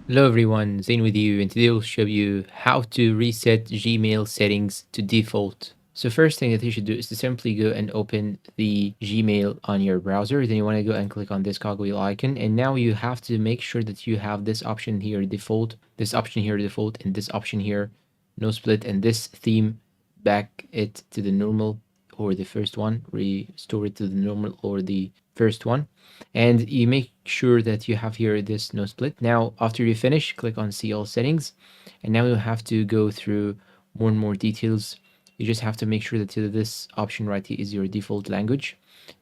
Hello everyone, Zain with you, and today I'll show you how to reset Gmail settings to default. So first thing that you should do is to simply go and open the Gmail on your browser. Then you want to go and click on this cogwheel icon, and now you have to make sure that you have this option here default, this option here default, and this option here no split, and this theme back it to the normal or the first one, restore it to the normal or the first one, and you make sure that you have here this no split. Now after you finish, click on see all settings, and now you have to go through more and more details. You just have to make sure that this option right here is your default language.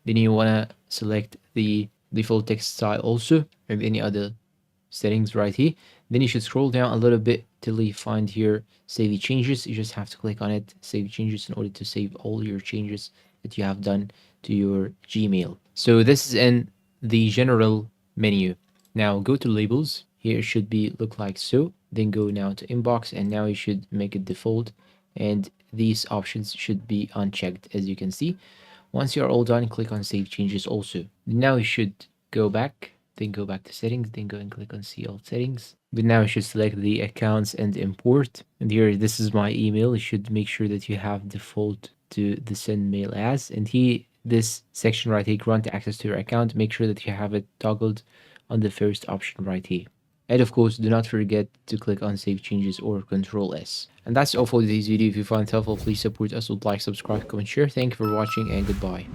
Then you want to select the default text style also, and any other settings right here. Then you should scroll down a little bit till you find here save the changes. You just have to click on it, save changes, in order to save all your changes that you have done to your Gmail. So this is in the general menu. Now go to labels. Here it should be look like so. Then go now to inbox, and now you should make it default, and these options should be unchecked, as you can see. Once you're all done, click on save changes also. Now you should go back, then go back to settings, then go and click on see all settings. But now you should select the accounts and import. And here, this is my email. You should make sure that you have default to the send mail as. And here, this section right here, grant access to your account. Make sure that you have it toggled on the first option right here. And of course, do not forget to click on Save Changes or Control S. And that's all for today's video. If you found it helpful, please support us with like, subscribe, comment, share. Thank you for watching, and goodbye.